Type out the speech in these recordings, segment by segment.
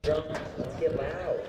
Let's get loud.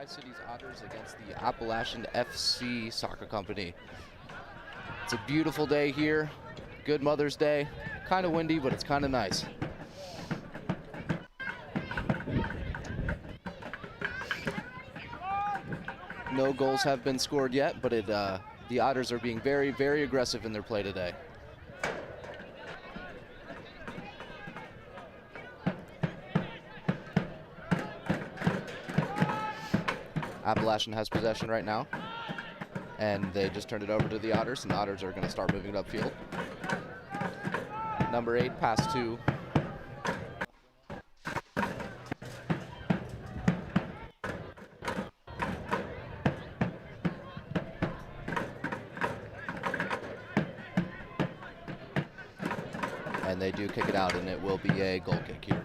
Tri-Cities Otters against the Appalachian FC Soccer Company. It's a beautiful day here. Good Mother's Day. Kind of windy, but it's kind of nice. No goals have been scored yet, but the Otters are being very, very aggressive in their play today. Appalachian has possession right now, and they just turned it over to the Otters, and the Otters are going to start moving it upfield. Number 8, pass to and they do kick it out, and it will be a goal kick here.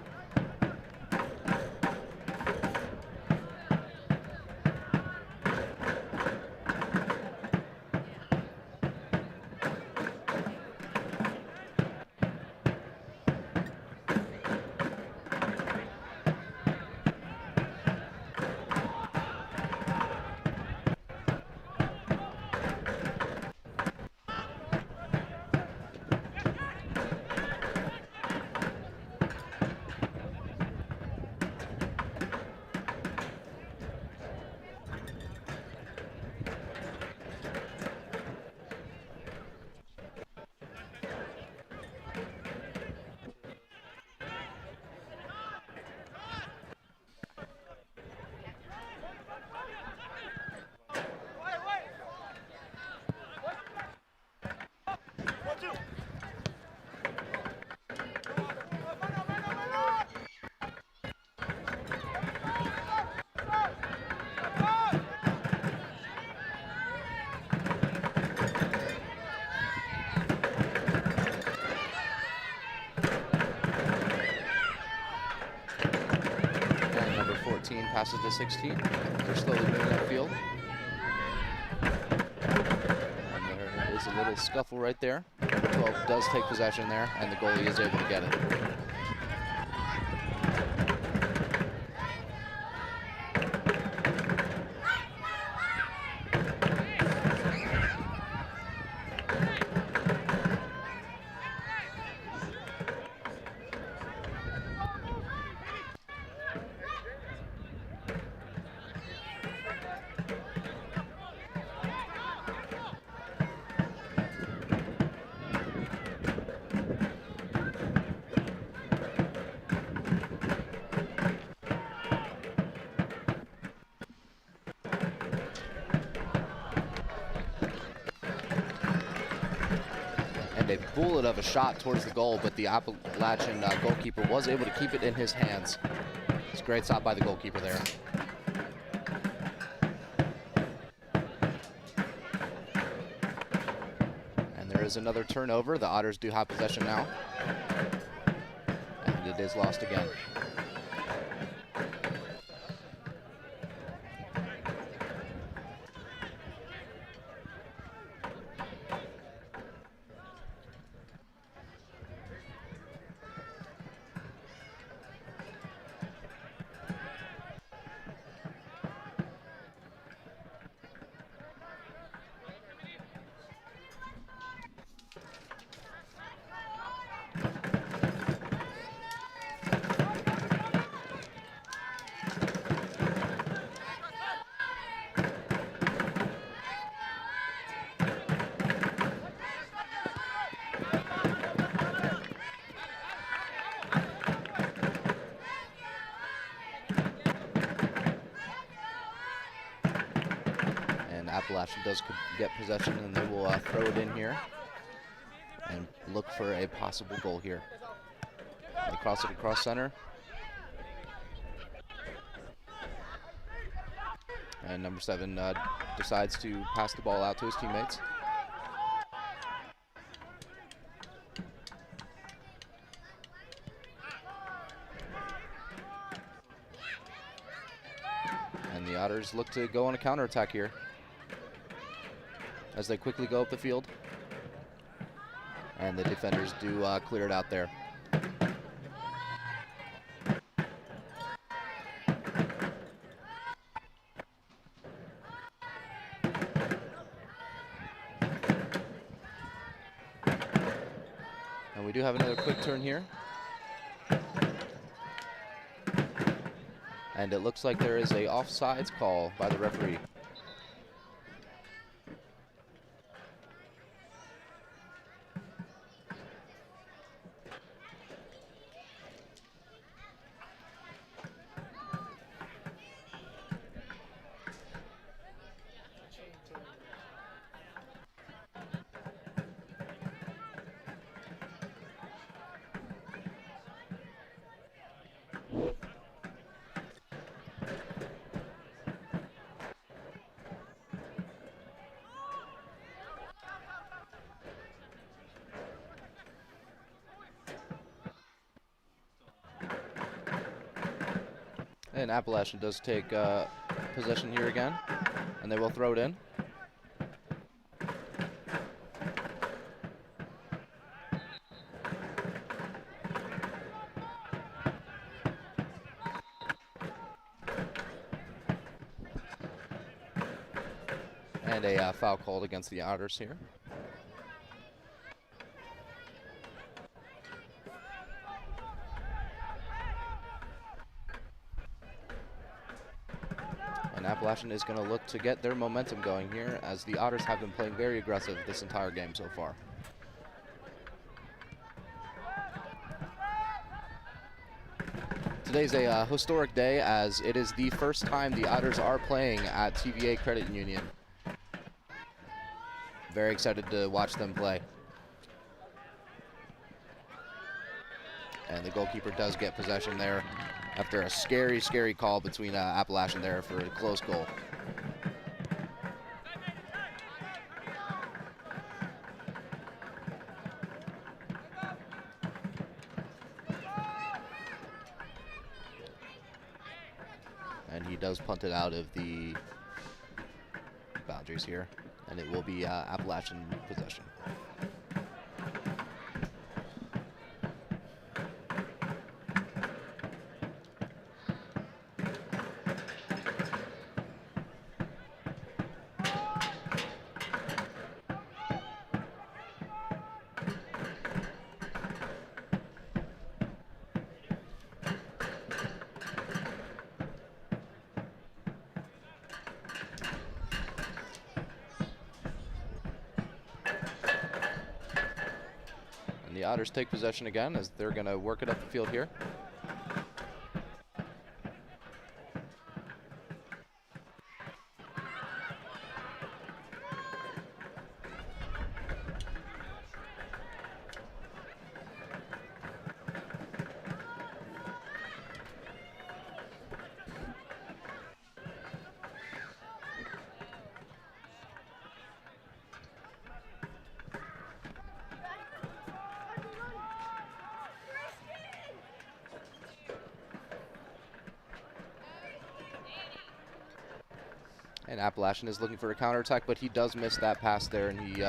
Passes to 16. They're slowly moving upfield. And there is a little scuffle right there. Number 12 does take possession there, and the goalie is able to get it. A bullet of a shot towards the goal, but the Appalachian goalkeeper was able to keep it in his hands. It's a great stop by the goalkeeper there. And there is another turnover. The Otters do have possession now. And it is lost again. Appalachian does get possession, and they will throw it in here and look for a possible goal here. They cross it across center. And number 7 decides to pass the ball out to his teammates. And the Otters look to go on a counterattack here as they quickly go up the field. And the defenders do clear it out there. do have another quick turn here. And it looks like there is a offsides call by the referee. And Appalachian does take possession here again, and they will throw it in. And a foul called against the Otters here. And Appalachian is going to look to get their momentum going here, as the Otters have been playing very aggressive this entire game so far. Today's a historic day, as it is the first time the Otters are playing at TVA Credit Union. Very excited to watch them play. And the goalkeeper does get possession there after a scary, scary call between Appalachian there for a close goal. And he does punt it out of the boundaries here, and it will be Appalachian possession. The Otters take possession again, as they're going to work it up the field here. And Appalachian is looking for a counterattack, but he does miss that pass there, and he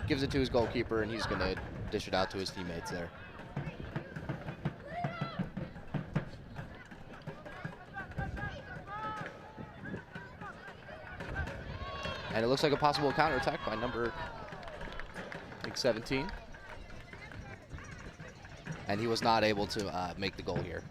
gives it to his goalkeeper, and he's going to dish it out to his teammates there. And it looks like a possible counterattack by number, I think, 17. And he was not able to make the goal here.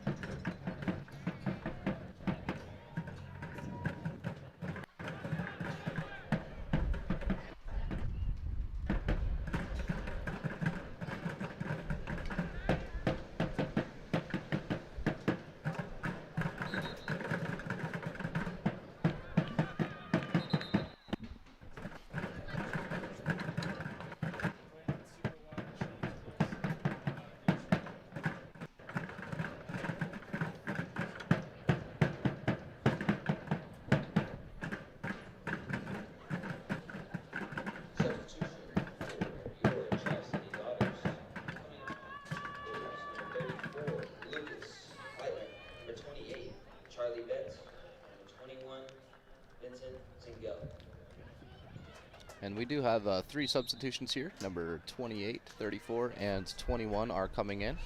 And we do have 3 substitutions here. Number 28, 34, and 21 are coming in.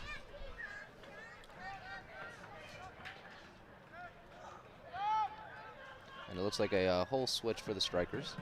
And it looks like a whole switch for the strikers.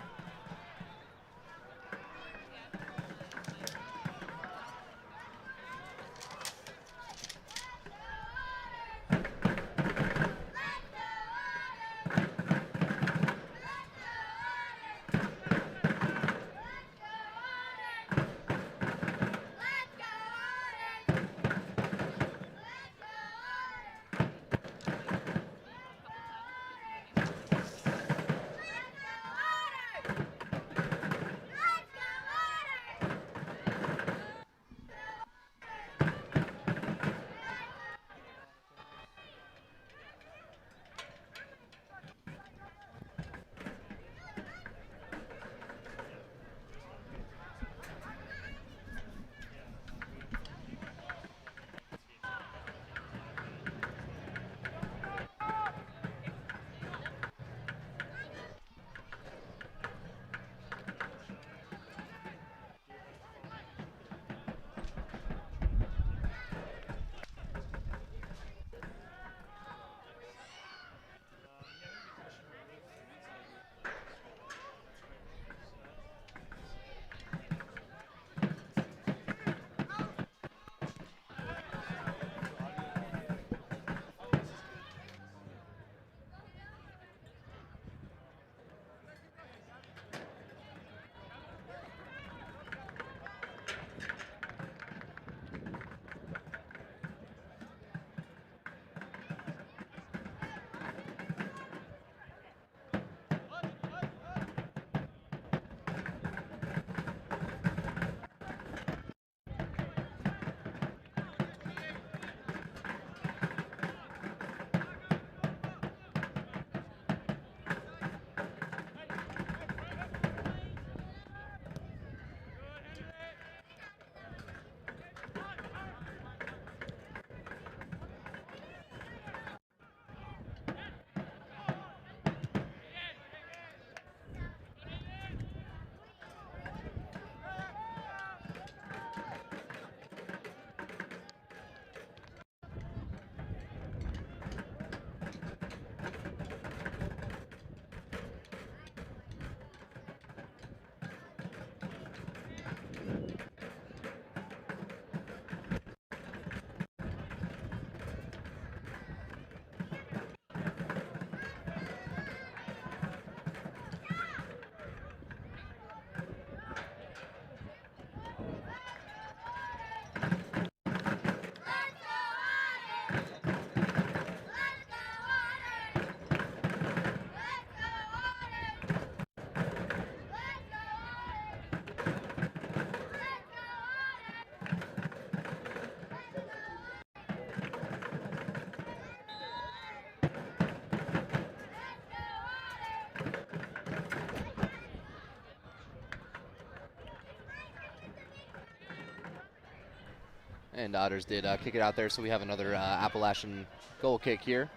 And Otters did kick it out there, so we have another Appalachian goal kick here.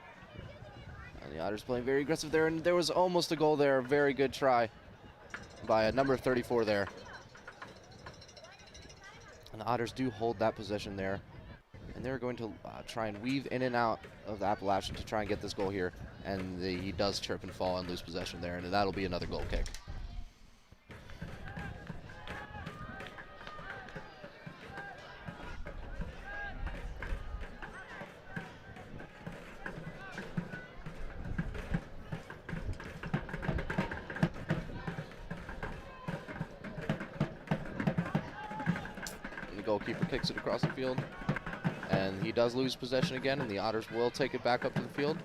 And the Otters playing very aggressive there, and there was almost a goal there. Very good try by number 34 there. And the Otters do hold that possession there. And they're going to try and weave in and out of the Appalachian to try and get this goal here. And he does trip and fall and lose possession there, and that'll be another goal kick. Goalkeeper kicks it across the field, and he does lose possession again, and the Otters will take it back up to the field.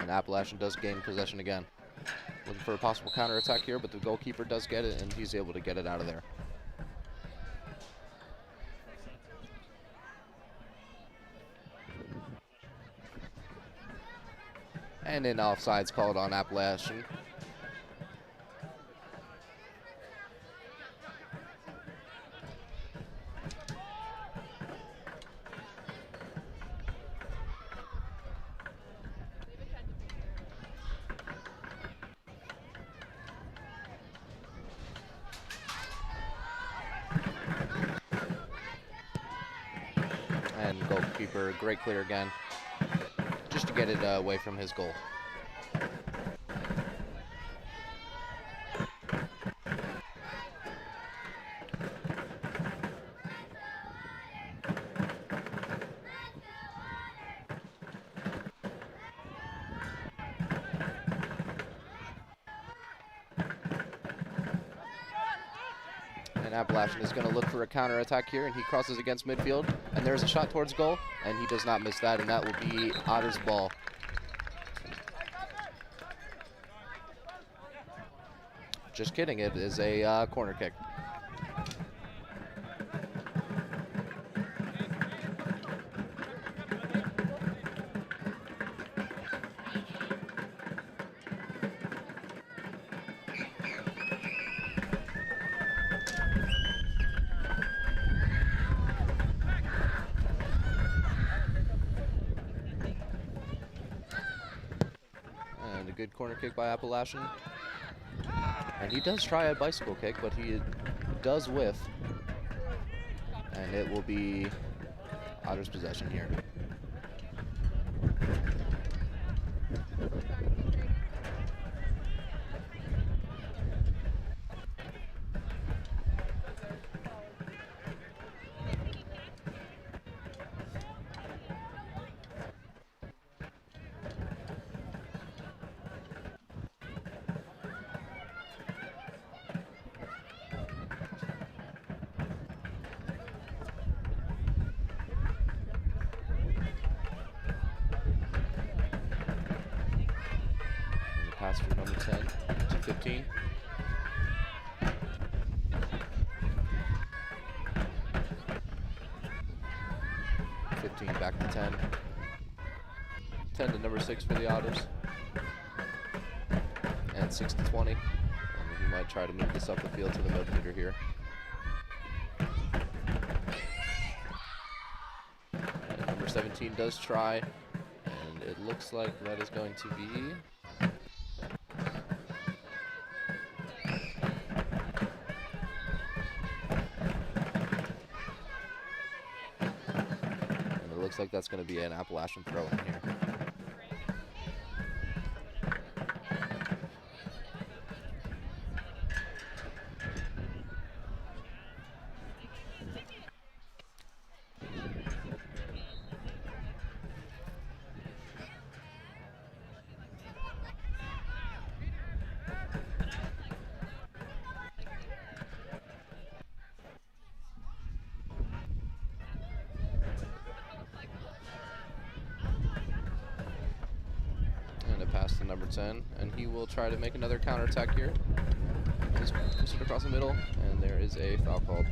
And Appalachian does gain possession again. Looking for a possible counterattack here, but the goalkeeper does get it, and he's able to get it out of there. And an offsides called on Appalachian. And goalkeeper, great clear again, just to get it away from his goal. And Appalachian is going to look for a counterattack here, and he crosses against midfield, and there's a shot towards goal, and he does not miss that, and that will be Otter's ball. Just kidding, it is a corner kick. Good corner kick by Appalachian. And he does try a bicycle kick, but he does whiff. And it will be Otter's possession here. Pass from number 10 to 15. Back to 10. 10 to number 6 for the Otters. And 6 to 20. And he might try to move this up the field to the midfielder here. And number 17 does try. And it looks like that is going to be... Looks like that's going to be an Appalachian throw in here. Pass to number 10, and he will try to make another counterattack here. Just push it across the middle, and there is a foul called.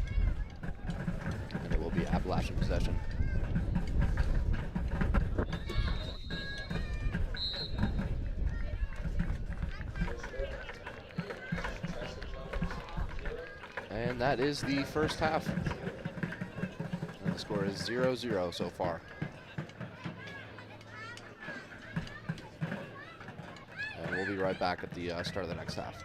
And it will be Appalachian possession. And that is the first half. score is 0-0 so far. And we'll be right back at the start of the next half.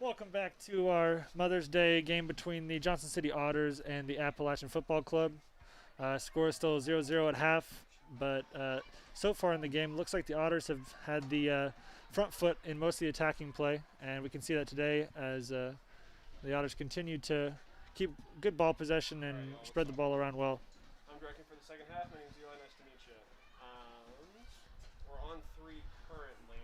Welcome back to our Mother's Day game between the Johnson City Otters and the Appalachian Football Club. Score is still 0-0 at half, but so far in the game, looks like the Otters have had the front foot in most of the attacking play, and we can see that today as the Otters continue to keep good ball possession and spread the ball around well. I'm directing for the second half. My name's Eli. Nice to meet you. We're on 3 currently.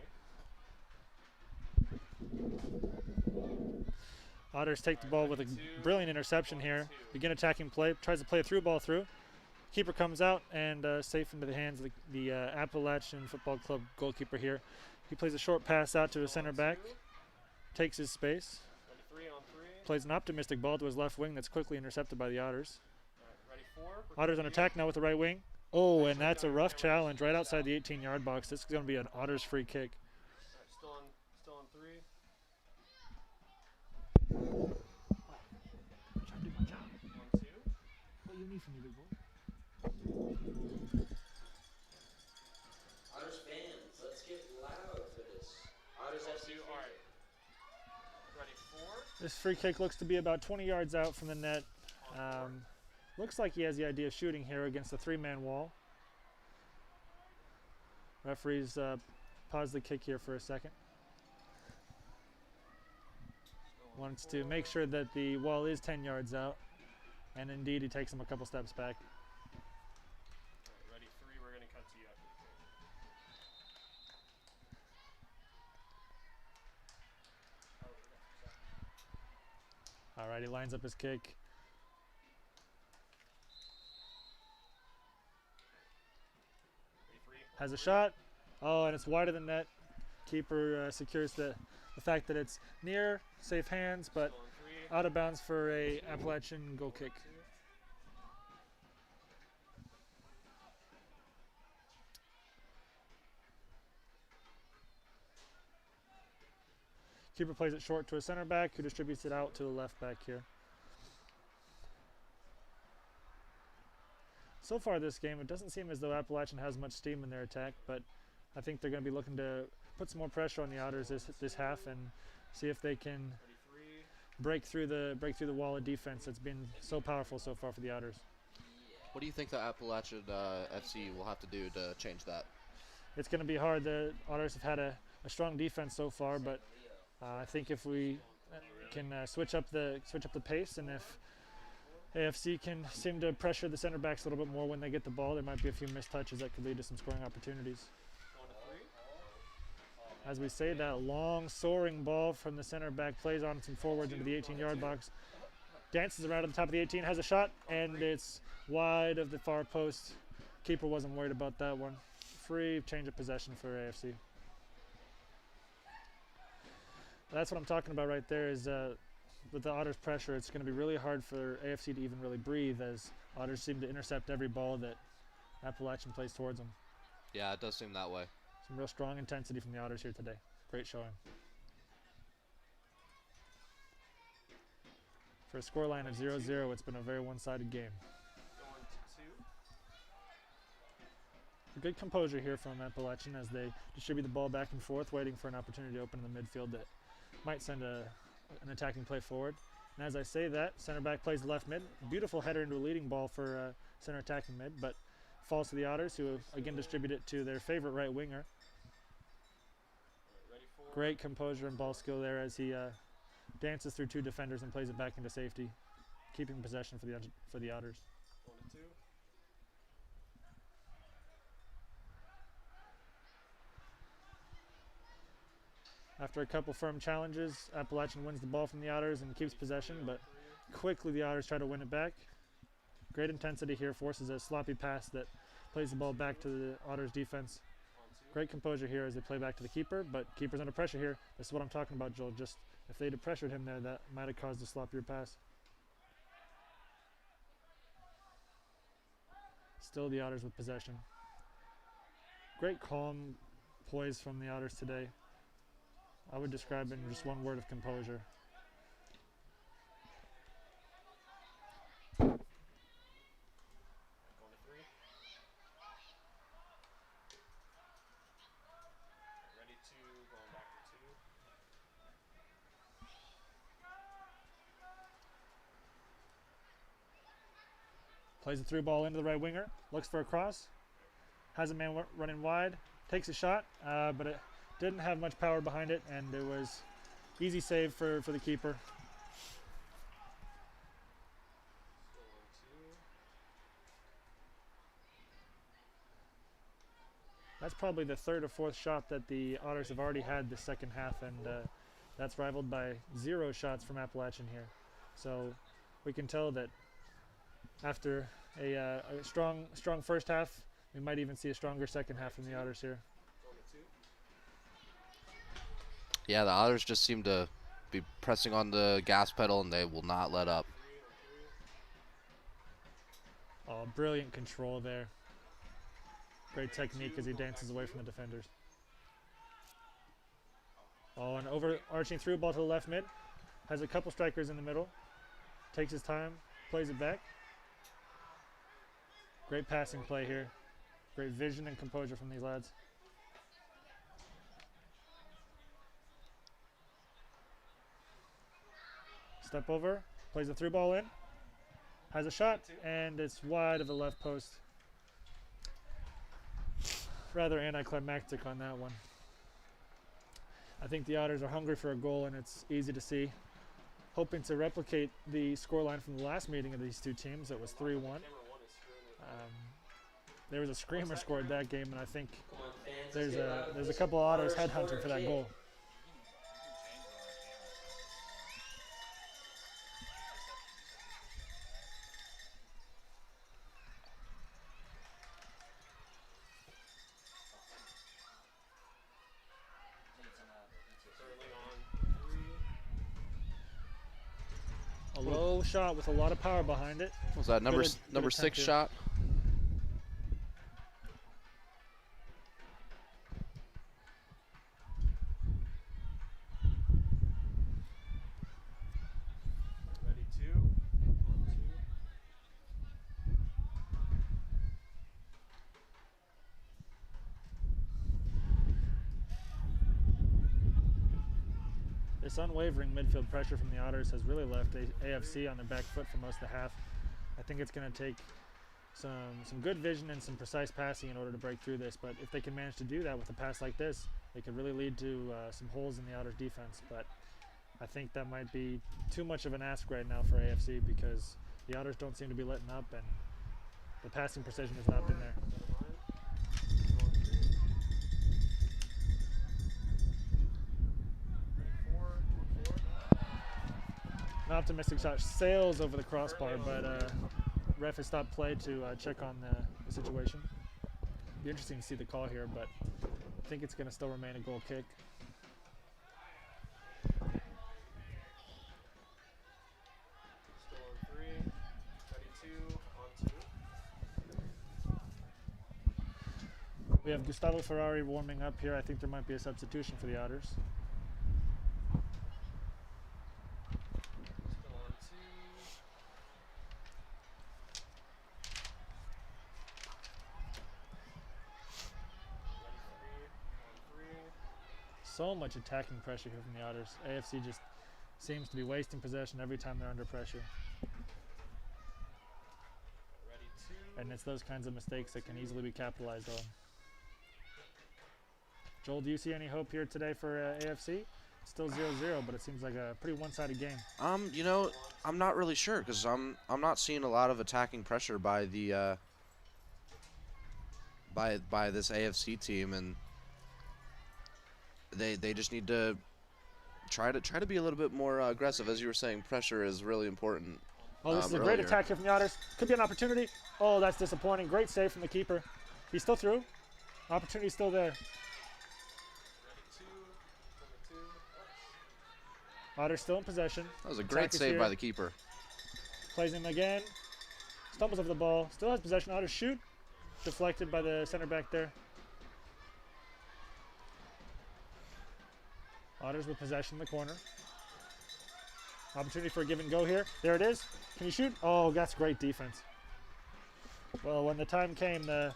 Otters take the ball with a brilliant interception here. Begin attacking play. Tries to play a through ball through. Keeper comes out and safe into the hands of the Appalachian Football Club goalkeeper here. He plays a short pass out to a center back. Takes his space. Plays an optimistic ball to his left wing that's quickly intercepted by the Otters. Otters on attack now with the right wing. Oh, and that's a rough challenge right outside the 18-yard box. This is going to be an Otters free kick. Still on 3. I'm trying to do my job. 1, 2. What do you need from me, big boy? Otters fans, let's get loud for this. Otters FC. All right. Ready, 4. This free kick looks to be about 20 yards out from the net. Looks like he has the idea of shooting here against the 3-man wall. Referees pause the kick here for a second. Wants to make sure that the wall is 10 yards out. And indeed, he takes him a couple steps back. Ready, 3. We're going to cut to you after the kick. All right, he lines up his kick. Has a shot. Oh, and it's wider than net. Keeper secures the fact that it's near, safe hands, but out of bounds for a Appalachian goal kick. Keeper plays it short to a center back who distributes it out to the left back here. So far this game, it doesn't seem as though Appalachian has much steam in their attack, but I think they're going to be looking to put some more pressure on the Otters this half and see if they can break through the wall of defense that's been so powerful so far for the Otters. What do you think the Appalachian FC will have to do to change that? It's going to be hard. The Otters have had a strong defense so far, but I think if we can switch up the pace, and if AFC can seem to pressure the center backs a little bit more when they get the ball, there might be a few missed touches that could lead to some scoring opportunities. As we say, that long soaring ball from the center back plays on some forwards into the 18-yard box. Dances around at the top of the 18, has a shot, and it's wide of the far post. Keeper wasn't worried about that one. Free change of possession for AFC. That's what I'm talking about right there is with the Otters' pressure, it's going to be really hard for AFC to even really breathe as Otters seem to intercept every ball that Appalachian plays towards them. Yeah, it does seem that way. Some real strong intensity from the Otters here today. Great showing. For a scoreline of 0-0, it's been a very one-sided game. Going to 2. A good composure here from Appalachian as they distribute the ball back and forth, waiting for an opportunity to open in the midfield that might send an attacking play forward. And as I say that, center back plays left mid. Beautiful header into a leading ball for center attacking mid, but falls to the Otters, who again distribute it to their favorite right winger. Great composure and ball skill there as he dances through 2 defenders and plays it back into safety, keeping possession for the Otters. Going to 2. After a couple firm challenges, Appalachian wins the ball from the Otters and keeps possession, but quickly the Otters try to win it back. Great intensity here, forces a sloppy pass that plays the ball back to the Otters defense. Great composure here as they play back to the keeper, but keeper's under pressure here. This is what I'm talking about, Joel. Just if they'd have pressured him there, that might have caused a sloppier pass. Still the Otters with possession. Great calm poise from the Otters today. I would describe it in just one word of composure. Going to 3. Ready, 2. Going back to 2. Plays the through ball into the right winger. Looks for a cross. Has a man running wide. Takes a shot, but it didn't have much power behind it, and it was easy save for the keeper. That's probably the third or fourth shot that the Otters have already had this second half, and that's rivaled by 0 shots from Appalachian here. So we can tell that after a strong first half, we might even see a stronger second half from the Otters here. Yeah, the Otters just seem to be pressing on the gas pedal, and they will not let up. Oh, brilliant control there. Great technique as he dances away from the defenders. Oh, an overarching through ball to the left mid. Has a couple strikers in the middle. Takes his time, plays it back. Great passing play here. Great vision and composure from these lads. Step over, plays the through ball in. Has a shot, and it's wide of the left post. Rather anticlimactic on that one. I think the Otters are hungry for a goal, and it's easy to see. Hoping to replicate the scoreline from the last meeting of these two teams. It was 3-1. There was a screamer scored that game, and I think there's a couple of Otters headhunting for that goal. A low shot with a lot of power behind it. Was that number Good 6 here. shot? Ready, 2. On 2. This unwavering midfield pressure from the Otters has really left AFC on their back foot for most of the half. I think it's going to take some good vision and some precise passing in order to break through this, but if they can manage to do that with a pass like this, it could really lead to some holes in the Otters defense. But I think that might be too much of an ask right now for AFC because the Otters don't seem to be letting up, and the passing precision has not been there. An optimistic shot sails over the crossbar, but ref has stopped play to check on the situation. Be interesting to see the call here, but I think it's going to still remain a goal kick. Still on 3. Ready, 2. On 2. We have Gustavo Ferrari warming up here. I think there might be a substitution for the Otters. Still on 2. Ready, 3. On 3. So much attacking pressure here from the Otters. AFC just seems to be wasting possession every time they're under pressure. Ready, 2. And it's those kinds of mistakes that can easily be capitalized on. Joel, do you see any hope here today for AFC? It's still 0-0, but it seems like a pretty one-sided game. You know, I'm not really sure because I'm not seeing a lot of attacking pressure by the by this AFC team, and they just need to try to be a little bit more aggressive. As you were saying, pressure is really important. Oh, this is a great earlier. attack here from the Otters. Could be an opportunity. Oh, that's disappointing. Great save from the keeper. He's still through. Opportunity's still there. Ready, 2. Number 2. Otters still in possession. That was a great Attack is save here. by the keeper. Plays him again. Stumbles over the ball. Still has possession. Otters shoot. Deflected by the center back there. Otters with possession in the corner. Opportunity for a give and go here. There it is. Can you shoot? Oh, that's great defense. Well, when the time came, the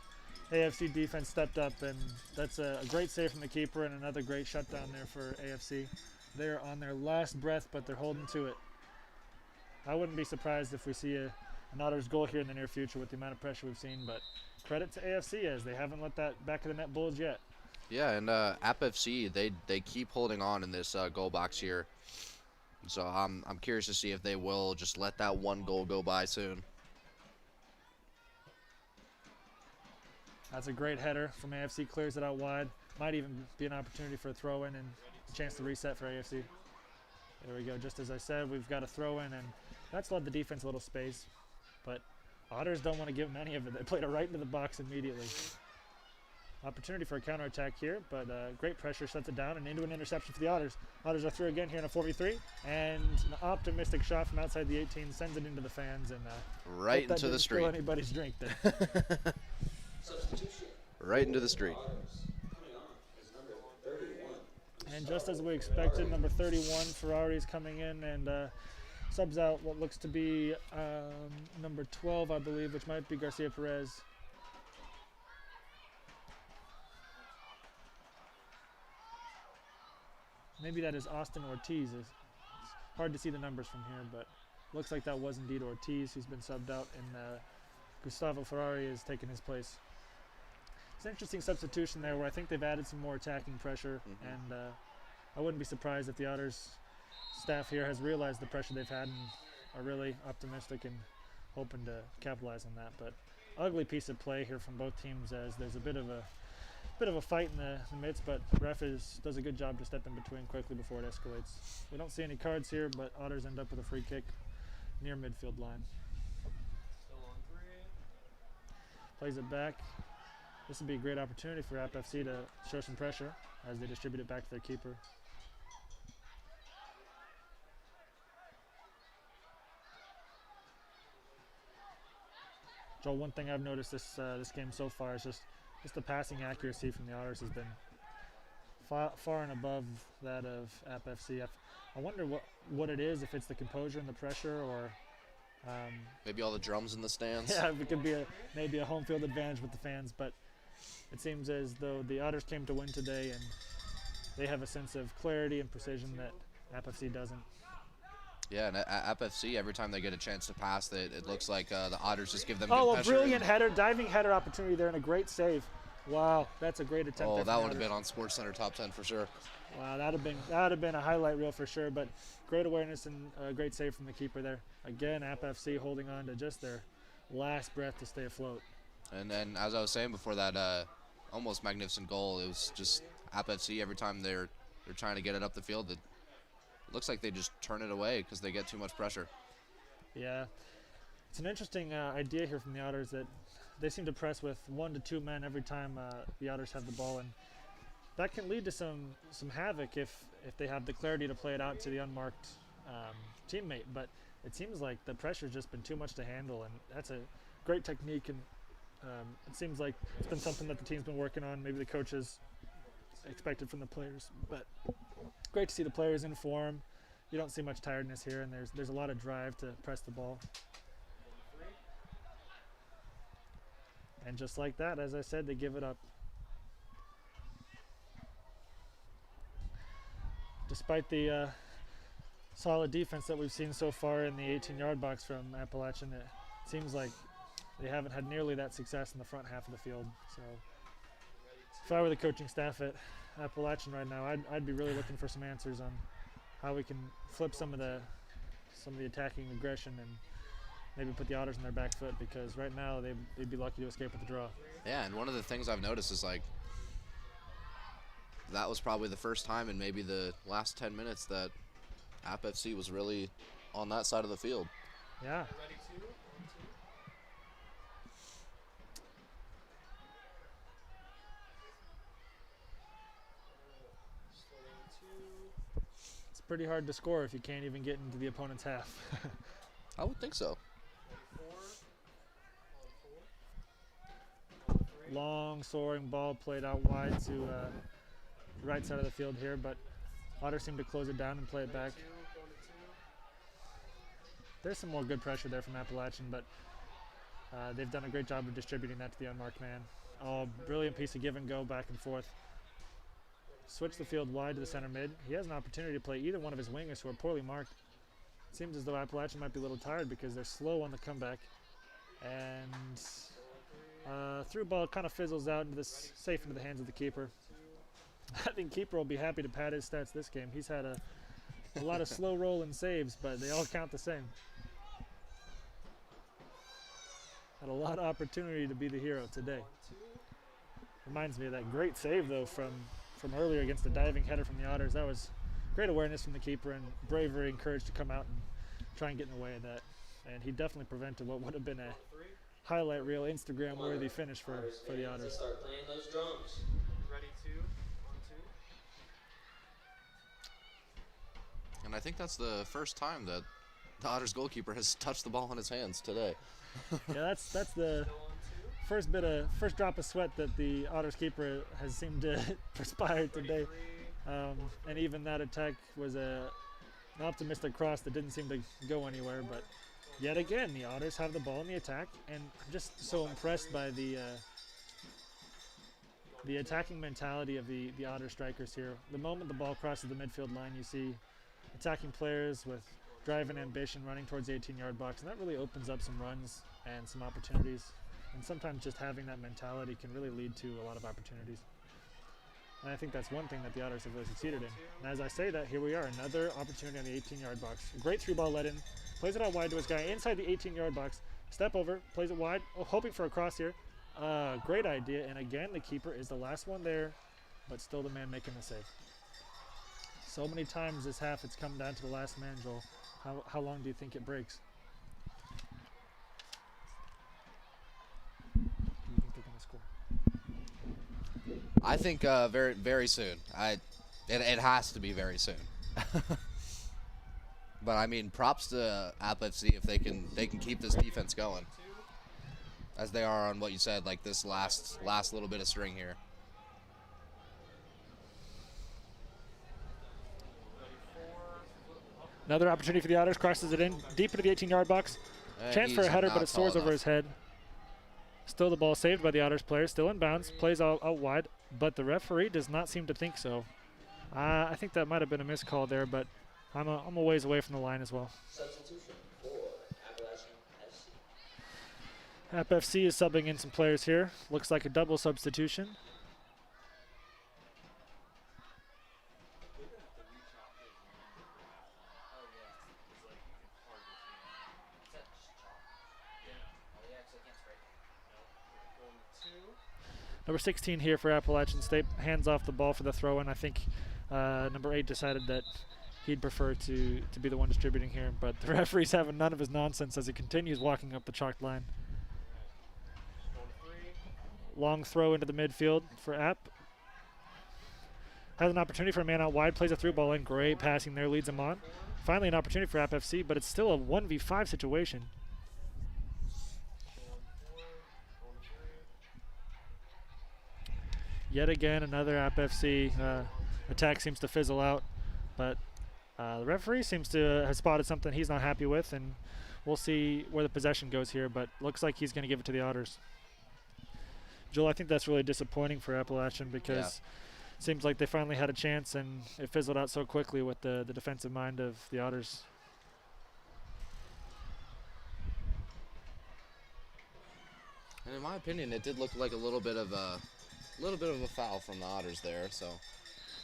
AFC defense stepped up, and that's a great save from the keeper and another great shutdown there for AFC. They're on their last breath, but they're holding to it. I wouldn't be surprised if we see a an Otters goal here in the near future with the amount of pressure we've seen. But credit to AFC as they haven't let that back of the net bulge yet. Yeah, and App FC, they keep holding on in this goal box here. So I'm curious to see if they will just let that one goal go by soon. That's a great header from AFC, clears it out wide. Might even be an opportunity for a throw-in and a chance to reset for AFC. There we go. Just as I said, we've got a throw-in, and that's led the defense a little space. But Otters don't want to give them any of it. They played it right into the box immediately. Opportunity for a counterattack here, but great pressure sets it down and into an interception for the Otters. Otters are through again here in a 4v3, and an optimistic shot from outside the 18 sends it into the fans, and right into the street. Spill anybody's drink there. Substitution. Right into the street. Coming on is number 31. And just as we expected, number 31 Ferrari is coming in and subs out what looks to be number 12, I believe, which might be Garcia Perez. Maybe that is Austin Ortiz. It's hard to see the numbers from here, but looks like that was indeed Ortiz who's been subbed out, and Gustavo Ferrari is taking his place. It's an interesting substitution there where I think they've added some more attacking pressure, and I wouldn't be surprised if the Otters staff here has realized the pressure they've had and are really optimistic and hoping to capitalize on that. But ugly piece of play here from both teams as there's a bit of a fight in the midst, but ref does a good job to step in between quickly before it escalates. We don't see any cards here, but Otters end up with a free kick near midfield line. Still on 3. Plays it back. This would be a great opportunity for App FC to show some pressure as they distribute it back to their keeper. Joel, one thing I've noticed this game so far is just the passing accuracy from the Otters has been far and above that of App FC. I wonder what it is, if it's the composure and the pressure, or Maybe all the drums in the stands. yeah, it could be maybe a home field advantage with the fans, but it seems as though the Otters came to win today, and they have a sense of clarity and precision that App FC doesn't. Yeah, and App FC, every time they get a chance to pass, it looks like the Otters just give them Oh, good a pressure. brilliant header, diving header opportunity there, and a great save. Wow, that's a great attempt. Oh, there that from would the have been Otters. on Sports Center Top 10 for sure. Wow, that'd have been a highlight reel for sure. But great awareness and a great save from the keeper there. Again, App FC holding on to just their last breath to stay afloat. And then, as I was saying before that almost magnificent goal, it was just App FC every time they're trying to get it up the field. It looks like they just turn it away because they get too much pressure. Yeah, it's an interesting idea here from the Otters that they seem to press with 1 to 2 men every time the Otters have the ball, and that can lead to some havoc if they have the clarity to play it out to the unmarked teammate. But it seems like the pressure's just been too much to handle, and that's a great technique, and it seems like it's been something that the team's been working on. Maybe the coaches expected from the players, but great to see the players in form. You don't see much tiredness here, and there's a lot of drive to press the ball. And just like that, as I said, they give it up. Despite the solid defense that we've seen so far in the 18-yard box from Appalachian, it seems like they haven't had nearly that success in the front half of the field. So if I were the coaching staff at Appalachian right now, I'd be really looking for some answers on how we can flip some of the attacking aggression and maybe put the Otters on their back foot, because right now they'd be lucky to escape with the draw. Yeah, and one of the things I've noticed is, like, that was probably the first time in maybe the last 10 minutes that App FC was really on that side of the field. Yeah. Ready two? It's pretty hard to score if you can't even get into the opponent's half. I would think so. Long soaring ball played out wide to the right side of the field here, but Otter seemed to close it down and play it back. There's some more good pressure there from Appalachian, but they've done a great job of distributing that to the unmarked man. Oh, brilliant piece of give and go back and forth. Switch the field wide to the center mid. He has an opportunity to play either one of his wingers who are poorly marked. It seems as though Appalachian might be a little tired because they're slow on the comeback. And through ball kind of fizzles out into this, safe into the hands of the keeper. I think keeper will be happy to pad his stats this game. He's had a lot of slow rolling saves, but they all count the same. Had a lot of opportunity to be the hero today. Reminds me of that great save though from earlier against the diving header from the Otters. That was great awareness from the keeper and bravery and courage to come out and try and get in the way of that. And he definitely prevented what would have been a highlight reel, Instagram worthy finish for the Otters. Start playing those drums. Ready, 2, 1, 2. And I think that's the first time that the Otters goalkeeper has touched the ball in his hands today. Yeah, that's the first drop of sweat that the Otters keeper has seemed to perspire today. And even that attack was an optimistic cross that didn't seem to go anywhere. But yet again, the Otters have the ball in the attack, and I'm just so impressed by the attacking mentality of the Otter strikers here. The moment the ball crosses the midfield line, you see attacking players with drive and ambition running towards the 18-yard box, and that really opens up some runs and some opportunities. And sometimes just having that mentality can really lead to a lot of opportunities. And I think that's one thing that the Otters have really succeeded in. And as I say that, here we are, another opportunity on the 18-yard box. Great through ball let in, plays it out wide to his guy inside the 18-yard box, step over, plays it wide, hoping for a cross here. Great idea, and again, the keeper is the last one there, but still the man making the save. So many times this half it's come down to the last man, Joel. How long do you think it breaks? Do you think they're going to score? I think very, very soon. It has to be very soon. But I mean, props to App FC if they can keep this defense going, as they are on what you said, like this last little bit of string here. Another opportunity for the Otters, crosses it in deep into the 18-yard box. Chance for a header, but it soars over his head. Still the ball saved by the Otters player, still in bounds, plays out wide, but the referee does not seem to think so. I think that might have been a missed call there, but I'm a ways away from the line as well. Substitution for Appalachian FC. App FC is subbing in some players here. Looks like a double substitution. Number 16 here for Appalachian State, hands off the ball for the throw-in. I think number 8 decided that he'd prefer to be the one distributing here, but the referee's having none of his nonsense as he continues walking up the chalked line. Long throw into the midfield for App. Has an opportunity for a man out wide, plays a through ball in. Great passing there, leads him on. Finally an opportunity for App FC, but it's still a 1v5 situation. Yet again, another App FC attack seems to fizzle out, but the referee seems to have spotted something he's not happy with, and we'll see where the possession goes here, but looks like he's going to give it to the Otters. Joel, I think that's really disappointing for Appalachian because it seems like they finally had a chance, and it fizzled out so quickly with the defensive mind of the Otters. And in my opinion, it did look like a little bit of a foul from the Otters there. So,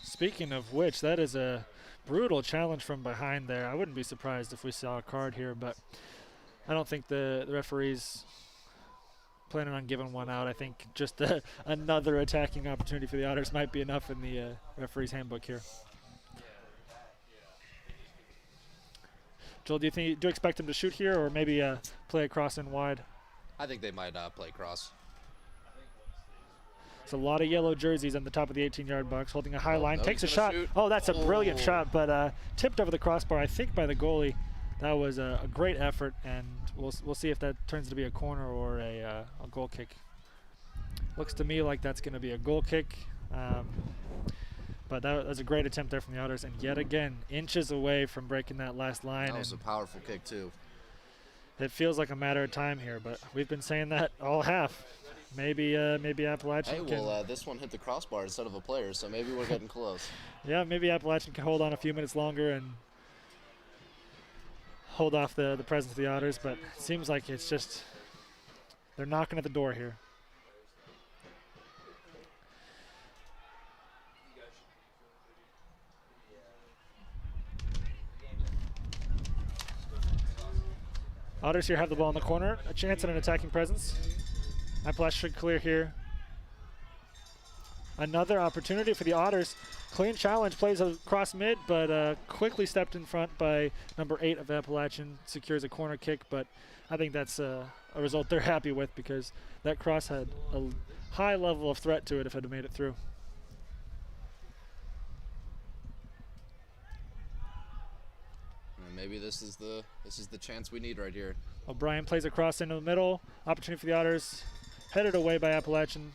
speaking of which, that is a brutal challenge from behind there. I wouldn't be surprised if we saw a card here, but I don't think the referee's planning on giving one out. I think just another attacking opportunity for the Otters might be enough in the referee's handbook here. Joel, do you expect him to shoot here, or maybe play a cross in wide? I think they might play cross. It's a lot of yellow jerseys on the top of the 18-yard box, holding a high line, takes a shot. Shoot. Oh, that's a brilliant shot, but tipped over the crossbar, I think, by the goalie. That was a great effort, and we'll see if that turns to be a corner or a goal kick. Looks to me like that's going to be a goal kick, but that was a great attempt there from the Otters, and yet again, inches away from breaking that last line. That was a powerful kick, too. It feels like a matter of time here, but we've been saying that all half. Maybe Appalachian can. This one hit the crossbar instead of a player, so maybe we're getting close. Yeah, maybe Appalachian can hold on a few minutes longer and hold off the presence of the Otters, but it seems like it's just They're knocking at the door here. Otters here have the ball in the corner. A chance at an attacking presence. Appalachian should clear here. Another opportunity for the Otters. Clean challenge, plays across mid, but quickly stepped in front by number 8 of Appalachian. Secures a corner kick, but I think that's a result they're happy with because that cross had a high level of threat to it if it had made it through. And maybe this is the chance we need right here. O'Brien plays across into the middle. Opportunity for the Otters. Headed away by Appalachian.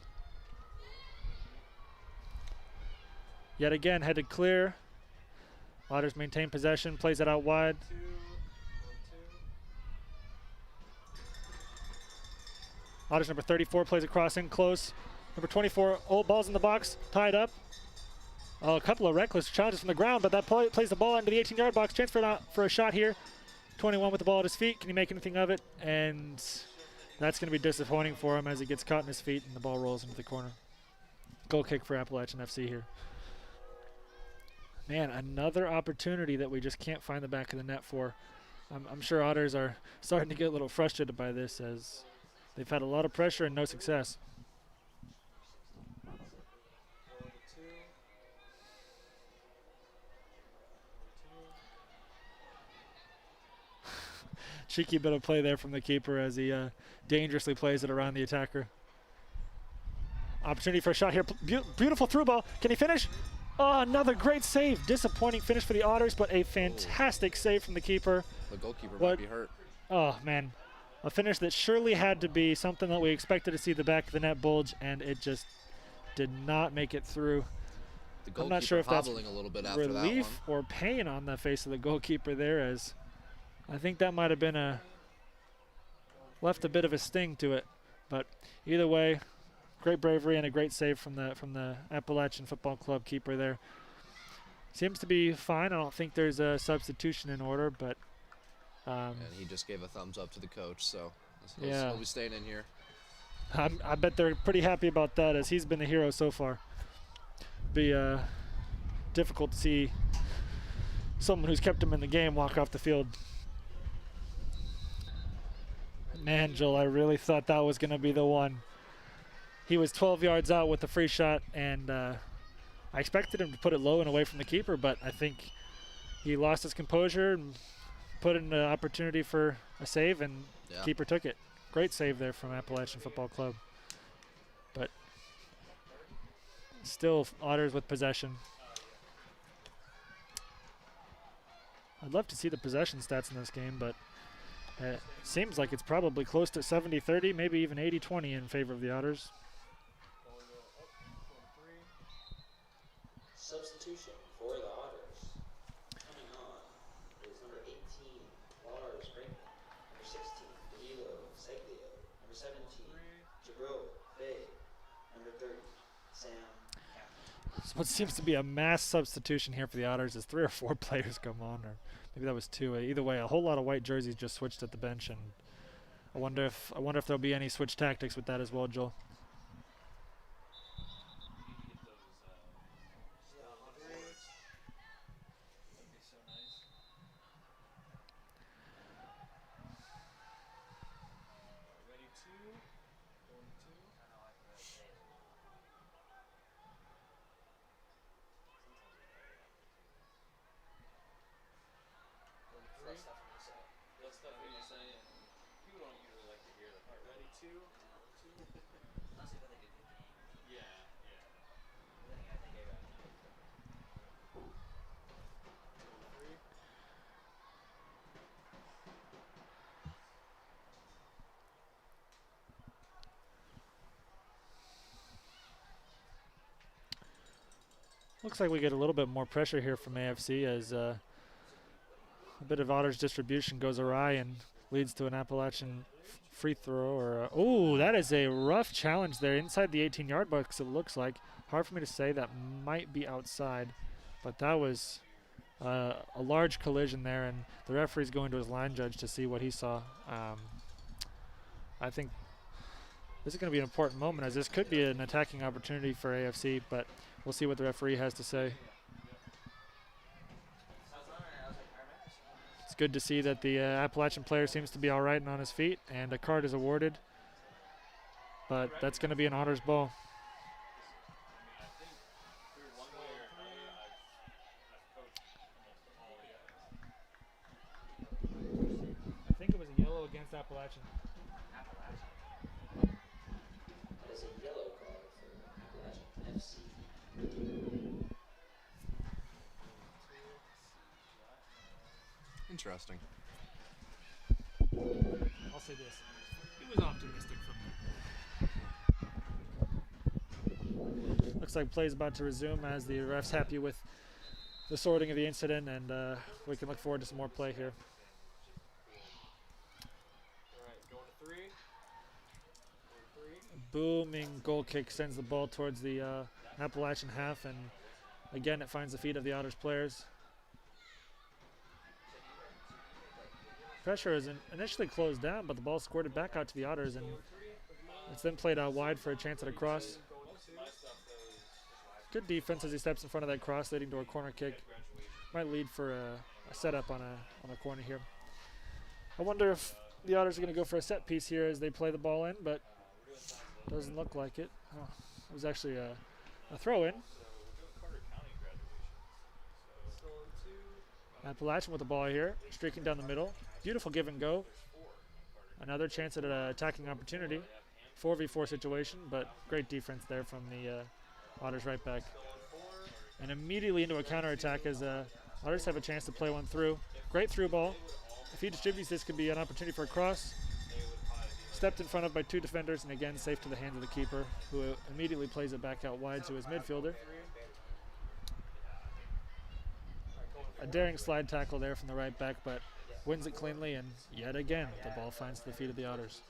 Yet again, headed clear. Otters maintain possession, plays it out wide. Otters number 34 plays across in close. Number 24, old ball's in the box, tied up. A couple of reckless challenges from the ground, but that plays the ball into the 18-yard box. Chance for a shot here. 21 with the ball at his feet. Can he make anything of it? And that's going to be disappointing for him as he gets caught in his feet and the ball rolls into the corner. Goal kick for Appalachian FC here. Man, another opportunity that we just can't find the back of the net for. I'm sure Otters are starting to get a little frustrated by this as they've had a lot of pressure and no success. Cheeky bit of play there from the keeper as he dangerously plays it around the attacker. Opportunity for a shot here. Beautiful through ball. Can he finish? Oh, another great save. Disappointing finish for the Otters, but a fantastic save from the keeper. The goalkeeper might be hurt. Oh, man. A finish that surely had to be something that we expected to see the back of the net bulge, and it just did not make it through. I'm not sure if that's a little bit after relief or pain on the face of the goalkeeper there, as I think that might have been left a bit of a sting to it. But either way, great bravery and a great save from the Appalachian Football Club keeper there. Seems to be fine. I don't think there's a substitution in order, but and he just gave a thumbs up to the coach, so yeah, he'll be staying in here. I bet they're pretty happy about that, as he's been the hero so far. Be difficult to see someone who's kept him in the game walk off the field. Man, Joel, I really thought that was going to be the one. He was 12 yards out with the free shot, and I expected him to put it low and away from the keeper, but I think he lost his composure and put in an opportunity for a save, and keeper took it. Great save there from Appalachian Football Club. But still Otters with possession. I'd love to see the possession stats in this game, but it seems like it's probably close to 70-30, maybe even 80-20 in favor of the Otters. Substitution for the Otters. Coming on is number 18, Lars Brinkman. Number 16, Danilo Seglio. Number 17, Jabril Bay. Number 30, Sam Kaplan. So what seems to be a mass substitution here for the Otters is 3 or 4 players come on, or maybe that was 2. Either way, a whole lot of white jerseys just switched at the bench, and I wonder if there'll be any switch tactics with that as well, Joel. Looks like we get a little bit more pressure here from AFC as a bit of Otters distribution goes awry and leads to an Appalachian free throw. Or oh, that is a rough challenge there inside the 18-yard box, it looks like. Hard for me to say. That might be outside, but that was a large collision there, and the referee's going to his line judge to see what he saw. I think This is going to be an important moment, as this could be an attacking opportunity for AFC, but we'll see what the referee has to say. It's good to see that the Appalachian player seems to be all right and on his feet, and a card is awarded, but that's going to be an Otters ball. I think it was a yellow against Appalachian. That is a yellow card for Appalachian FC. Interesting. I'll say this. He was optimistic from there. Looks like play's about to resume as the ref's happy with the sorting of the incident, and we can look forward to some more play here. All right, going to 3. Booming goal kick sends the ball towards the Appalachian half, and again it finds the feet of the Otters players. Pressure is initially closed down, but the ball squirted back out to the Otters, and it's then played out wide for a chance at a cross. Good defense as he steps in front of that cross, leading to a corner kick. Might lead for a setup on a corner here. I wonder if the Otters are going to go for a set piece here as they play the ball in, but doesn't look like it. Oh, it was actually a throw in. Appalachian with the ball here, streaking down the middle. Beautiful give and go. Another chance at an attacking opportunity. 4v4 situation, but great defense there from the Otters right back. And immediately into a counterattack as Otters have a chance to play one through. Great through ball. If he distributes this, could be an opportunity for a cross. Stepped in front of by 2 defenders, and again safe to the hands of the keeper, who immediately plays it back out wide to his midfielder. A daring slide tackle there from the right back, but wins it cleanly, and yet again the ball finds the feet of the Otters.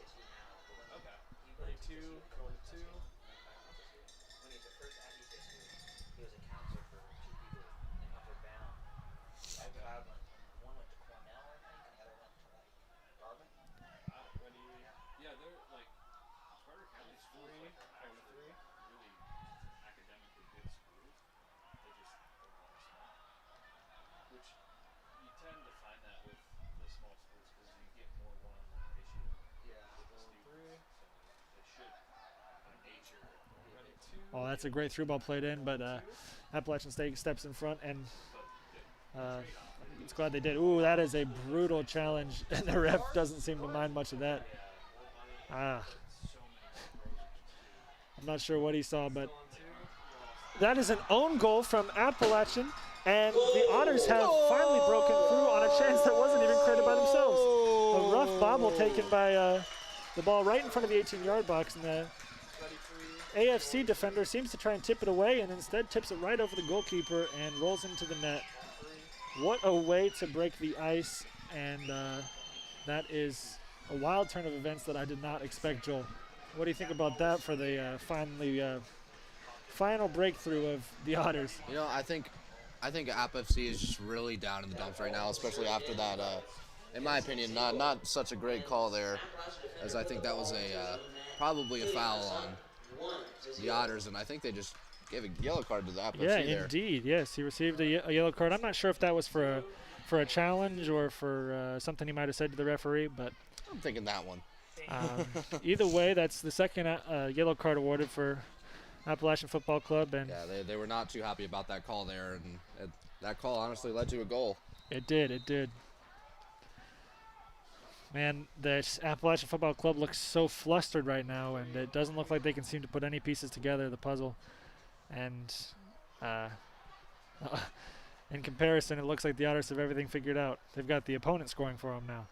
Oh, that's a great through ball played in, but Appalachian State steps in front, and it's glad they did. Ooh, that is a brutal challenge, and the ref doesn't seem to mind much of that. I'm not sure what he saw, but that is an own goal from Appalachian, and the Otters have finally broken through on a chance that wasn't even created by themselves. A rough bobble taken by the ball right in front of the 18-yard box, and the AFC defender seems to try and tip it away, and instead tips it right over the goalkeeper and rolls into the net. What a way to break the ice, and that is a wild turn of events that I did not expect, Joel. What do you think about that for the final breakthrough of the Otters? You know, I think App FC is just really down in the dumps right now, especially after that, in my opinion, not such a great call there, as I think that was probably a foul on the Otters, and I think they just gave a yellow card to the App FC there. Yeah, indeed, yes. He received a yellow card. I'm not sure if that was for a challenge or for something he might have said to the referee, but I'm thinking that one. Either way, that's the second yellow card awarded for Appalachian Football Club. And yeah, they were not too happy about that call there, and that call honestly led to a goal. It did. Man, the Appalachian Football Club looks so flustered right now, and it doesn't look like they can seem to put any pieces together, the puzzle. And in comparison, it looks like the Otters have everything figured out. They've got the opponent scoring for them now.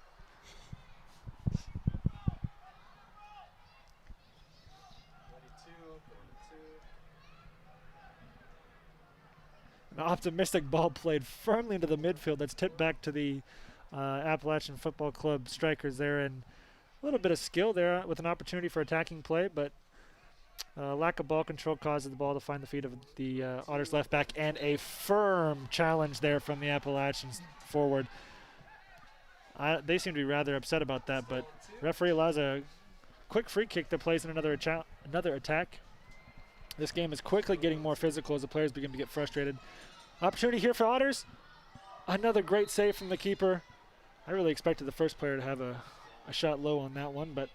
An optimistic ball played firmly into the midfield that's tipped back to the Appalachian Football Club strikers there, and a little bit of skill there with an opportunity for attacking play, but lack of ball control causes the ball to find the feet of the Otters left back, and a firm challenge there from the Appalachians forward. They seem to be rather upset about that, but referee allows a quick free kick that plays in another attack. This game is quickly getting more physical as the players begin to get frustrated. Opportunity here for Otters. Another great save from the keeper. I really expected the first player to have a shot low on that one, but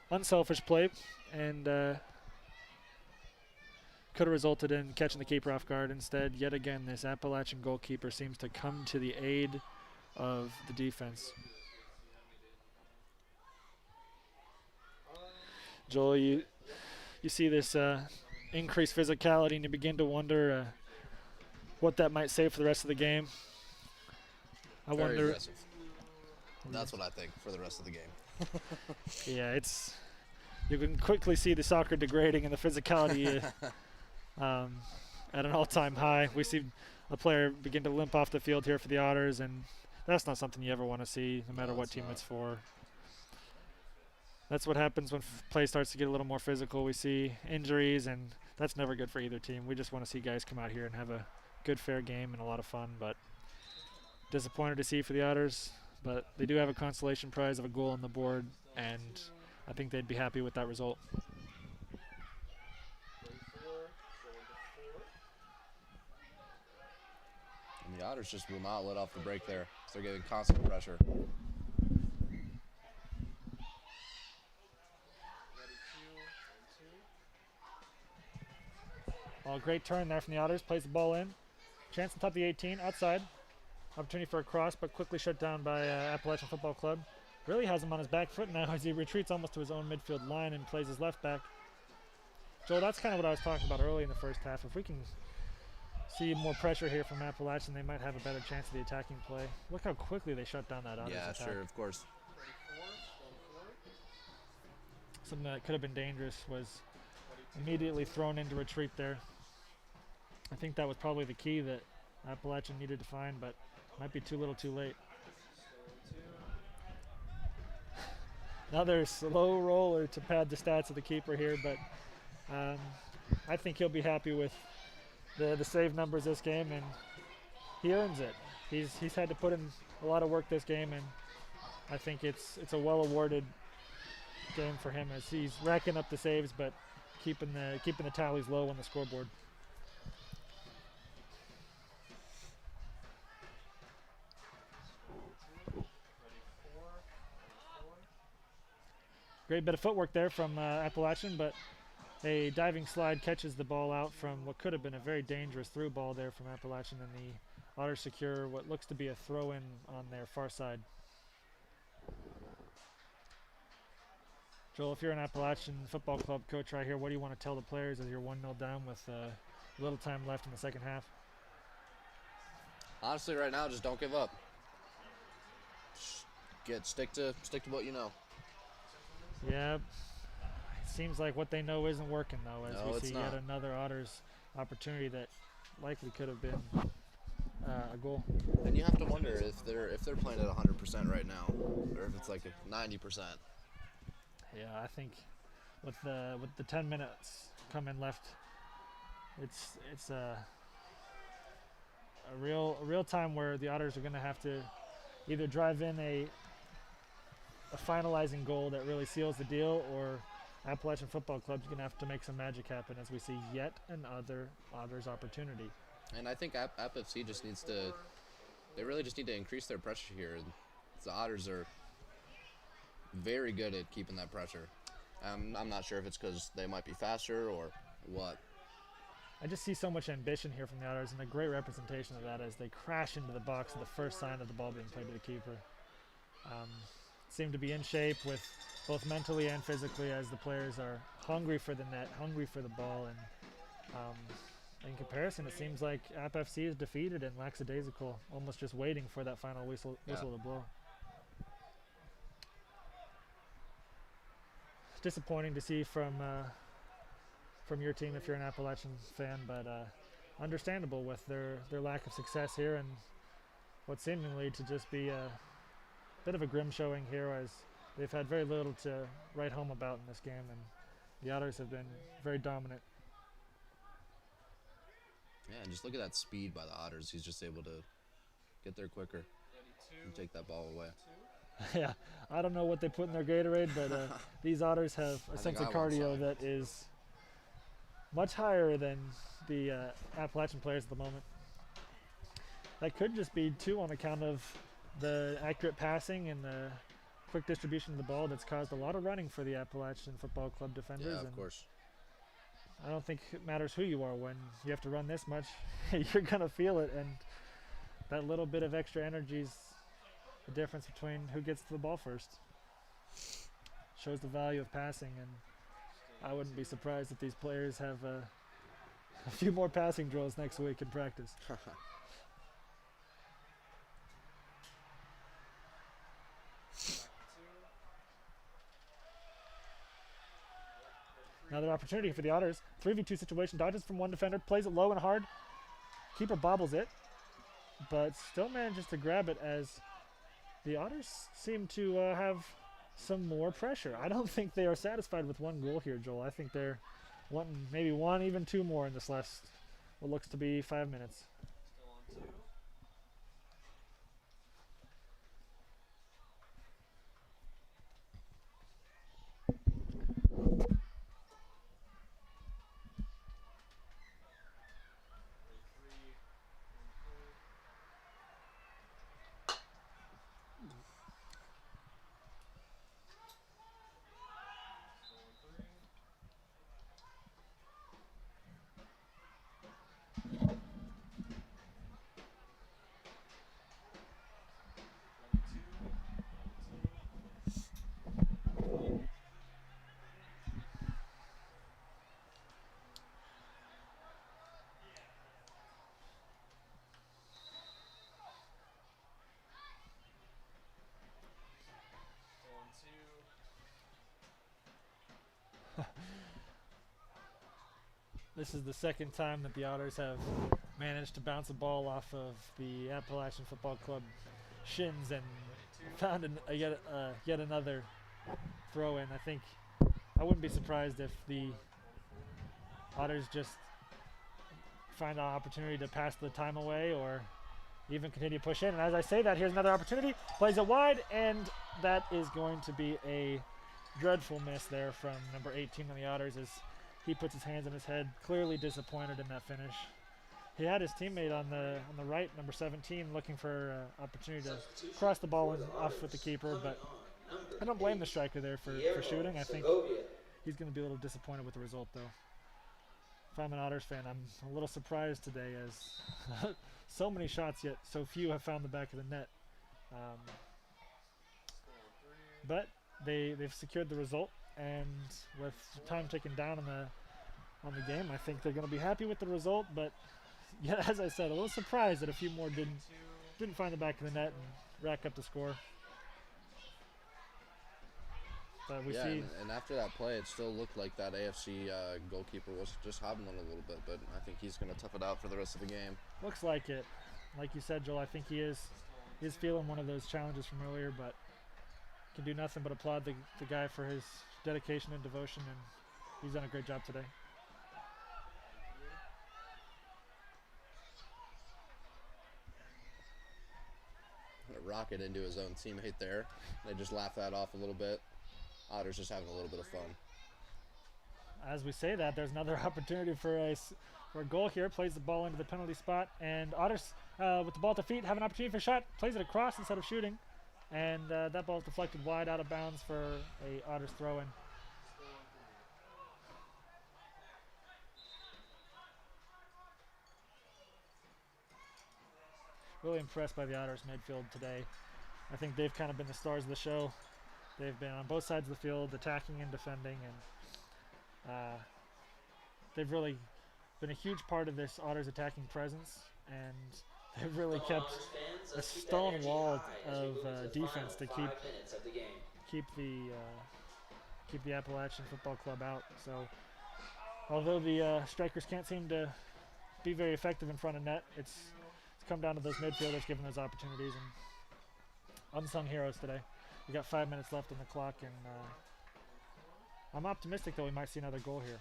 unselfish play, and could have resulted in catching the keeper off guard. Instead, yet again, this Appalachian goalkeeper seems to come to the aid of the defense. Joel, you see this increased physicality, and you begin to wonder what that might say for the rest of the game. I Very wonder. aggressive. That's what I think for the rest of the game. Yeah, you can quickly see the soccer degrading and the physicality at an all-time high. We see a player begin to limp off the field here for the Otters, and that's not something you ever want to see, no matter what team it's for. That's what happens when play starts to get a little more physical. We see injuries, and that's never good for either team. We just want to see guys come out here and have a good, fair game and a lot of fun, but disappointed to see for the Otters. But they do have a consolation prize of a goal on the board, and I think they'd be happy with that result. And the Otters just will not let off the brake there. So they're getting constant pressure. Well, great turn there from the Otters. Plays the ball in. Chance on top of the 18, outside. Opportunity for a cross, but quickly shut down by Appalachian Football Club. Really has him on his back foot now as he retreats almost to his own midfield line and plays his left back. Joel, that's kind of what I was talking about early in the first half. If we can see more pressure here from Appalachian, they might have a better chance of the attacking play. Look how quickly they shut down that Otters attack. Sure, of course. Something that could have been dangerous was immediately thrown into retreat there. I think that was probably the key that Appalachian needed to find, but might be too little too late. Another slow roller to pad the stats of the keeper here, but I think he'll be happy with the save numbers this game, and he earns it. He's had to put in a lot of work this game, and I think it's a well-awarded game for him as he's racking up the saves, but keeping the tallies low on the scoreboard. Great bit of footwork there from Appalachian, but a diving slide catches the ball out from what could have been a very dangerous through ball there from Appalachian, and the Otters secure what looks to be a throw-in on their far side. Joel, if you're an Appalachian Football Club coach right here, what do you want to tell the players as you're 1-0 down with little time left in the second half? Honestly, right now, just don't give up. Stick to what you know. Yeah, it seems like what they know isn't working though, as we see yet another Otters opportunity that likely could have been a goal. And you have to wonder if they're playing at 100% right now, or if it's like 90%. Yeah, I think with the 10 minutes coming left, it's a real time where the Otters are going to have to either drive in a finalizing goal that really seals the deal, or Appalachian Football Club's going to have to make some magic happen as we see yet another Otters opportunity. And I think App FC just needs to, they really just need to increase their pressure here. The Otters are very good at keeping that pressure. I'm not sure if it's because they might be faster or what. I just see so much ambition here from the Otters, and a great representation of that as they crash into the box at the first sign of the ball being played to the keeper. Seem to be in shape with both mentally and physically as the players are hungry for the net, hungry for the ball, and in comparison, it seems like App FC is defeated and lackadaisical, almost just waiting for that final whistle to blow. Disappointing to see from your team if you're an Appalachian fan, but understandable with their lack of success here and what seemingly to just be a bit of a grim showing here, as they've had very little to write home about in this game, and the Otters have been very dominant. Yeah, and just look at that speed by the Otters. He's just able to get there quicker and take that ball away. Yeah, I don't know what they put in their Gatorade, but these Otters have a I sense think of I want cardio some. that is much higher than the Appalachian players at the moment. That could just be, too, on account of the accurate passing and the quick distribution of the ball that's caused a lot of running for the Appalachian Football Club defenders. Yeah, of and course. I don't think it matters who you are when you have to run this much. You're going to feel it, and that little bit of extra energy is the difference between who gets to the ball first. Shows the value of passing, and I wouldn't be surprised if these players have a few more passing drills next week in practice. Another opportunity for the Otters. 3v2 situation, dodges from one defender, plays it low and hard. Keeper bobbles it, but still manages to grab it as the Otters seem to have some more pressure. I don't think they are satisfied with one goal here, Joel. I think they're wanting maybe one, even two more in this last, what looks to be 5 minutes. Still on 2. This is the second time that the Otters have managed to bounce a ball off of the Appalachian Football Club shins and found yet another throw in. I think I wouldn't be surprised if the Otters just find an opportunity to pass the time away or even continue to push in. And as I say that, here's another opportunity. Plays it wide, and that is going to be a dreadful miss there from number 18 on the Otters as he puts his hands on his head, clearly disappointed in that finish. He had his teammate on the right, number 17, looking for opportunity to cross the ball and off with the keeper, but I don't blame the striker there for shooting. I think he's going to be a little disappointed with the result, though. If I'm an Otters fan, I'm a little surprised today as so many shots, yet so few have found the back of the net. But they've secured the result, and with time ticking down on the game, I think they're going to be happy with the result. But yeah, as I said, a little surprised that a few more didn't find the back of the net and rack up the score. But we see, and after that play, it still looked like that AFC goalkeeper was just hobbling a little bit, but I think he's going to tough it out for the rest of the game. looks like it. Like you said, Joel, I think he is feeling one of those challenges from earlier, but can do nothing but applaud the guy for his dedication and devotion, and he's done a great job today. A rocket into his own teammate there. They just laugh that off a little bit. Otter's just having a little bit of fun. As we say that, there's another opportunity for a goal here. Plays the ball into the penalty spot, and Otters with the ball at their feet have an opportunity for a shot. Plays it across instead of shooting, and that ball is deflected wide out of bounds for a Otters throw-in. Really impressed by the Otters midfield today. I think they've kind of been the stars of the show. They've been on both sides of the field, attacking and defending, and they've really been a huge part of this Otters attacking presence, and they've really kept a stone wall of defense to keep the Appalachian Football Club out. So, although the strikers can't seem to be very effective in front of net, it's come down to those midfielders giving those opportunities, and unsung heroes today. We got 5 minutes left on the clock, and I'm optimistic that we might see another goal here.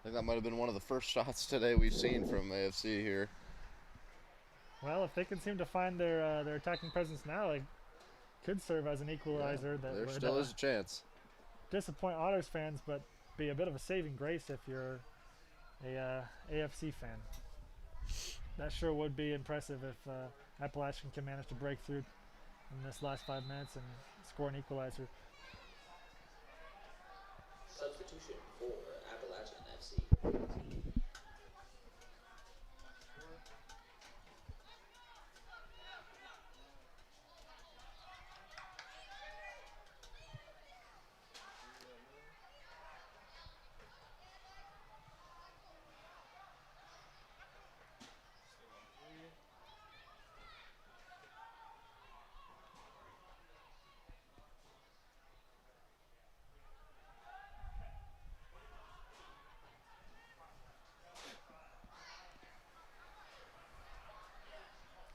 think that might have been one of the first shots today we've seen from AFC here. Well, if they can seem to find their attacking presence now, it could serve as an equalizer that There would still is a chance. disappoint Otters fans, but be a bit of a saving grace if you're a AFC fan. That sure would be impressive if Appalachian can manage to break through in this last 5 minutes and score an equalizer. Substitution for Appalachian FC.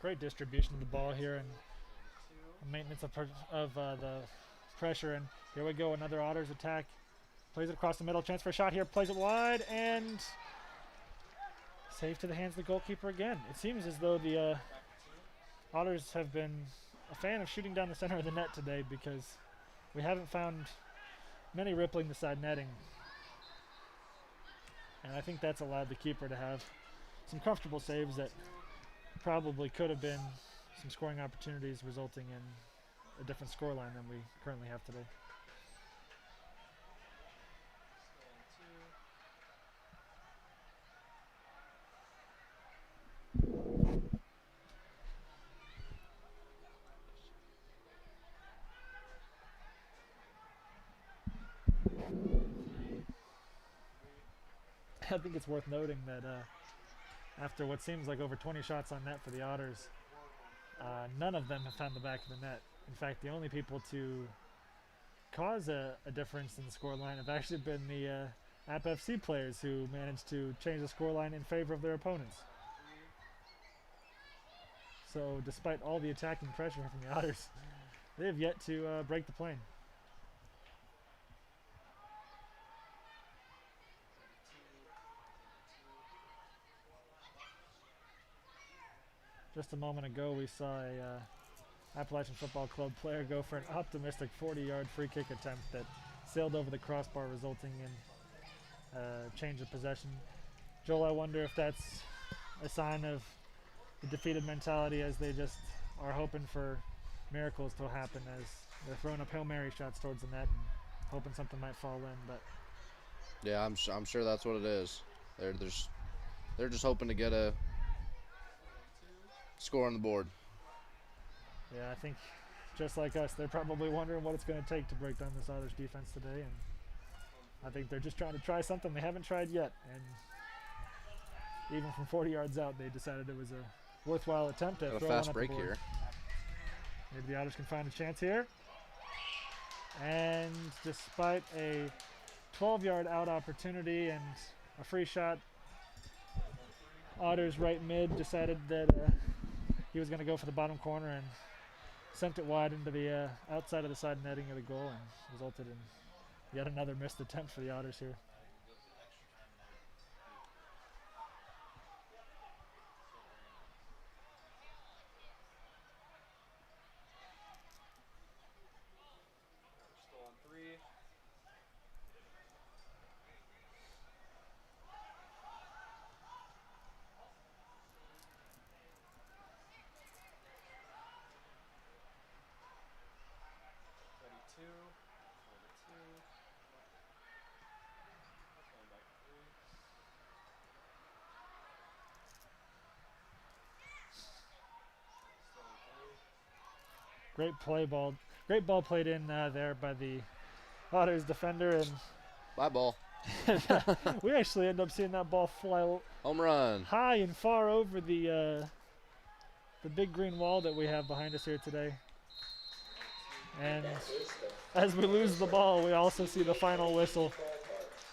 Great distribution of the ball here and maintenance of the pressure. And here we go, another Otters attack. Plays it across the middle, chance for a shot here, plays it wide, and save to the hands of the goalkeeper again. It seems as though the Otters have been a fan of shooting down the center of the net today, because we haven't found many rippling the side netting. And I think that's allowed the keeper to have some comfortable saves that probably could have been some scoring opportunities, resulting in a different scoreline than we currently have today. I think it's worth noting that after what seems like over 20 shots on net for the Otters, none of them have found the back of the net. In fact, the only people to cause a difference in the scoreline have actually been the App FC players, who managed to change the scoreline in favor of their opponents. So despite all the attacking pressure from the Otters, they have yet to break the plane. Just a moment ago, we saw a Appalachian Football Club player go for an optimistic 40-yard free kick attempt that sailed over the crossbar, resulting in change of possession. Joel, I wonder if that's a sign of the defeated mentality, as they just are hoping for miracles to happen as they're throwing up Hail Mary shots towards the net and hoping something might fall in. But yeah, I'm sure that's what it is. They're just hoping to get a score on the board. yeah, I think just like us, they're probably wondering what it's going to take to break down this Otters defense today, and I think they're just trying to try something they haven't tried yet. And even from 40 yards out, they decided it was a worthwhile attempt to Got a throw one fast up break the board. here. Maybe the Otters can find a chance here. And despite a 12-yard out opportunity and a free shot, Otters right mid decided that he was going to go for the bottom corner and sent it wide into the outside of the side netting of the goal, and resulted in yet another missed attempt for the Otters here. Still on 3. Two. Going back 3. Still on 3. Great ball played in there by the Otters defender, and Bye ball. we actually end up seeing that ball fly Home run. high and far over the big green wall that we have behind us here today. And That is the as we lose the ball, we also see the final whistle,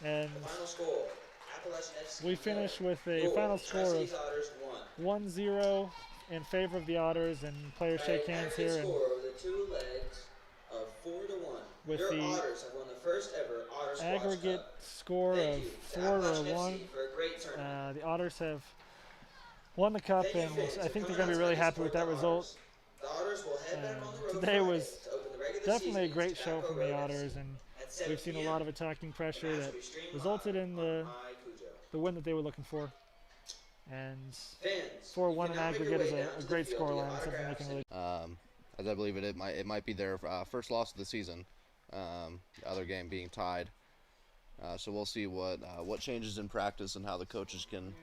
and The final score, Appalachian FC. we finish with a Goal, final score Tri-Cities of Otters 1. 1-0 in favor of the Otters, and players shake hands here. And Score of the two legs of 4-1. With Your the Otters have won the first ever Otter Squash aggregate Cup. score Thank of you to 4-1. FC for a great tournament. The Otters have won the cup, Thank you, and fans, I for think they're coming going to out be really tonight to happy with support that the result. Otters. The Otters will head back on the road Today Friday was to open the regular definitely a season great against show Tobacco from the Road Otters, FC and at 7 we've seen a p.m. lot of attacking The pressure match that will be streamed resulted live in on the MyCujo. win that they were looking for. And Fans, 4-1 you in can now make your aggregate is way down a to the great field to get scoreline, something they autographs can really. As I believe it might be their first loss of the season. The other game being tied. So we'll see what changes in practice and how the coaches can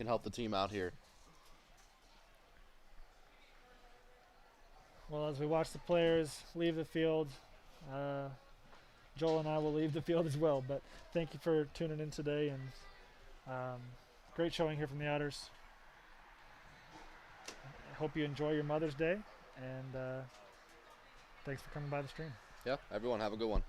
help the team out here. Well, as we watch the players leave the field, Joel and I will leave the field as well. But thank you for tuning in today, and great showing here from the Otters. I hope you enjoy your Mother's Day, and thanks for coming by the stream. Yeah, everyone have a good one.